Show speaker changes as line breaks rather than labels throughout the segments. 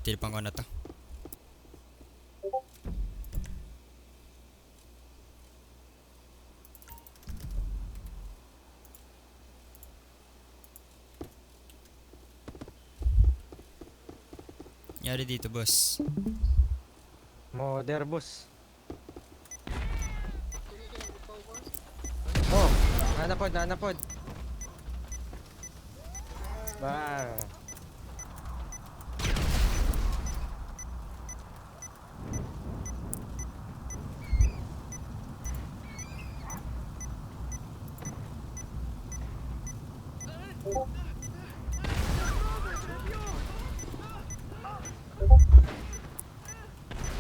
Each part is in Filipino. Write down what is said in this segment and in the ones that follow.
Tinipan ko na to. Nyari dito, boss.
Modern boss. Oh, nanapod. Ba.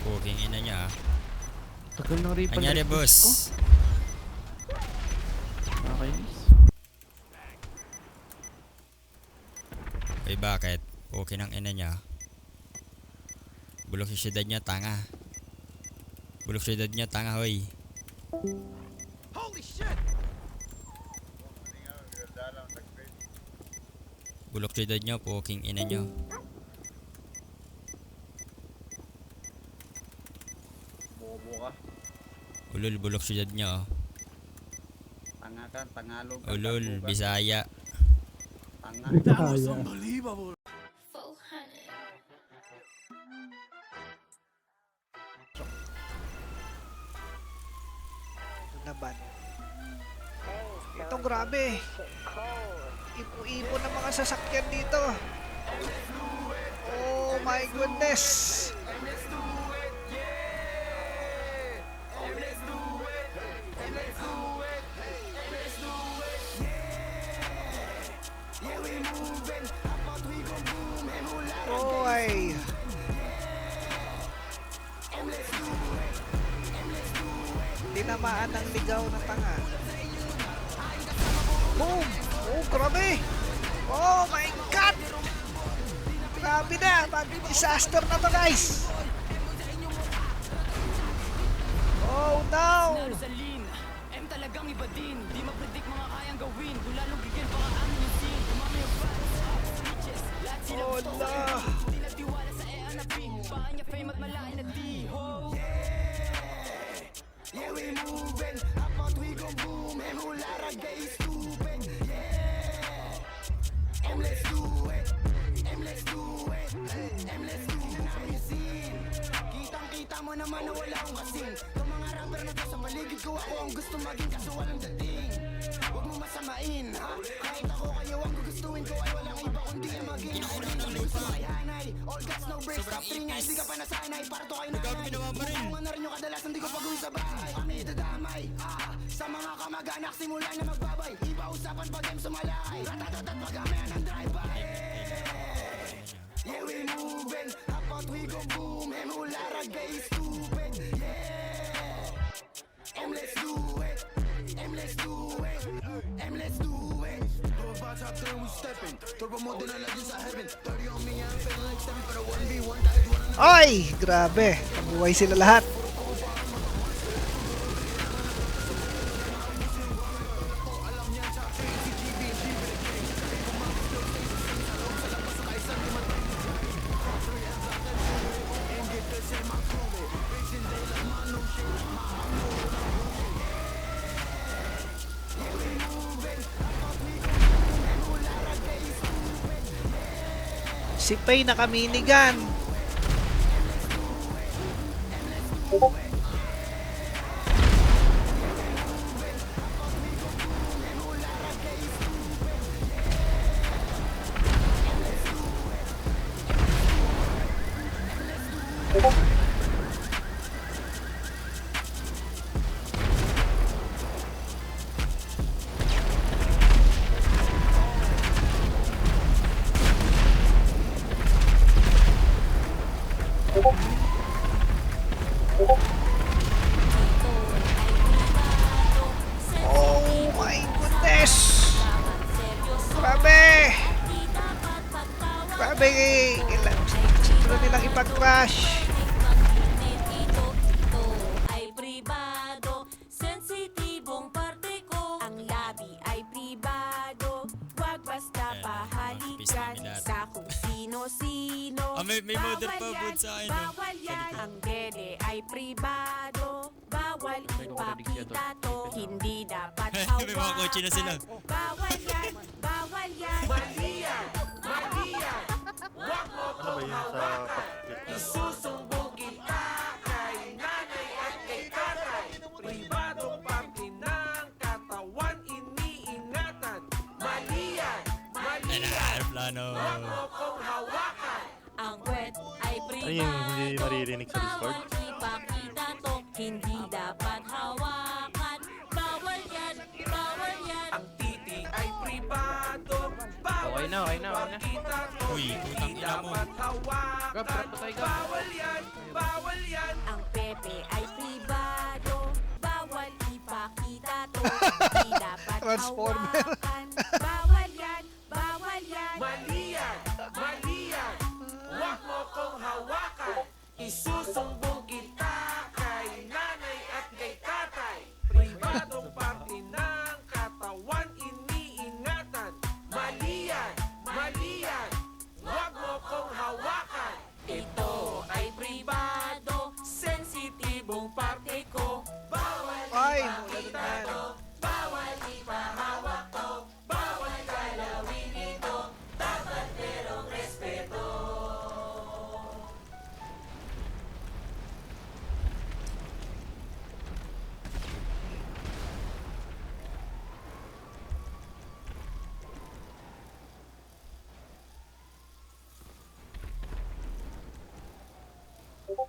Puking ina niya ah.
Tagal ng ripple.
Anyari, boss?
Nakakainis.
Ay, bakit? Puking ang ina niya. Bulok yung syudad niya, tanga. Bulok syudad niya, tanga, hoy.
Holy shit!
Bulok syudad niyo, puking ina niyo.
Bobo ka.
Ulol, bulok syudad niyo, oh.
Tanga ka, Tagalog ka.
Ulol,
Tago ka.
Bisaya.
Tanga.
That was unbelievable.
Laban. Ito grabe. Ipo-ipo ng mga sasakyan dito. Oh my goodness. Oh ay. Tinamaan ng ligaw na tanga. Boom! Oh, grabe! Oh my God! Grabe na! Mag-disaster na to, guys! Oh no!
M talagang iba din. Di mapredict mga kayang gawin. Kung lalong gigil baka amin yung scene. Kumami yung vibes, speeches. Lahat sila
Oh
gusto
la!
Di nagtiwala sa e-anapin. Paan niya fame at malain na di ho. Yeah, we moving. Apat we gon' boom. M hula ragay stupid. Yeah. M let's do it. M let's do it. M let's do it. Namin scene. Kitang-kita mo naman na wala akong kasing. Itong mga rapper na to sa paligid ko, ako ang gusto maging kaso walang dating. Huwag mo masamain, ha? Kahit ako kayo ang gugustuhin ko ay walang iba kundi ang maging ako rin ang gusto makihanay. All gas, no breaks, top 3 nga, hindi ka pa nasanay. Para to kayo nanay. Kung ano rin yung kadalasan, di ko pag-uwi sa bahay. Kami dadamay, sa mga kamag-anak simula na magbabay. Iba usapan pag game sumalay. Ratatatat pag amayan ng drive-by. Yeah, we moving, apat we go boom. M hula ragay stupid, yeah. M let's do it, M let's do it, M let's do it. Turbo top 3 we stepping, turbo mode na lagi sa heaven. 30 on me, I'm feeling like stepping pero 1v1 tayo duwan na.
Ay! Grabe! Nabuhay sila lahat. Si Pay nakaminigan. Oh my goodness! Grabe! Grabe! Gusto nilang ipag-crash.
Ay pribado, sensitibong parte ko. Ang labi ay pribado. Huwag basta
Ayan,
pahalikan
mga
sa kung sino-sino.
may mother pa bud sa akin. Oh.
Bawal yan. Ang dede ay pribado. Bawal ipakita to. Hindi dapat hawakan.
May mga kotse na sila.
Bawal yan. Bawal yan.
Mali yan! Mali yan! Huwag mo kong hawakan! Isusumbong kita kay nanay at kay tatay. Pribadong parte ng katawan iniingatan. Mali yan! Mali
Ano,
yan!
plano.
Huwag mo kong hawakan!
Ang kwet ay pribado.
Ano yung hindi maririnig sa Discord?
Bawal ipakita to. Hindi dapat hawakan. Bawal yan. Bawal yan.
Ang titi ay pribado. Bawal
Okay na, okay na, okay na.
ipakita to.
Uy, putang
Hindi
ina mo.
dapat hawakan.
Gab, trap na tayo, Gab.
Bawal yan! Bawal yan!
Ang pepe ay pribado. Bawal ipakita to. Hindi dapat
Transformer.
hawakan.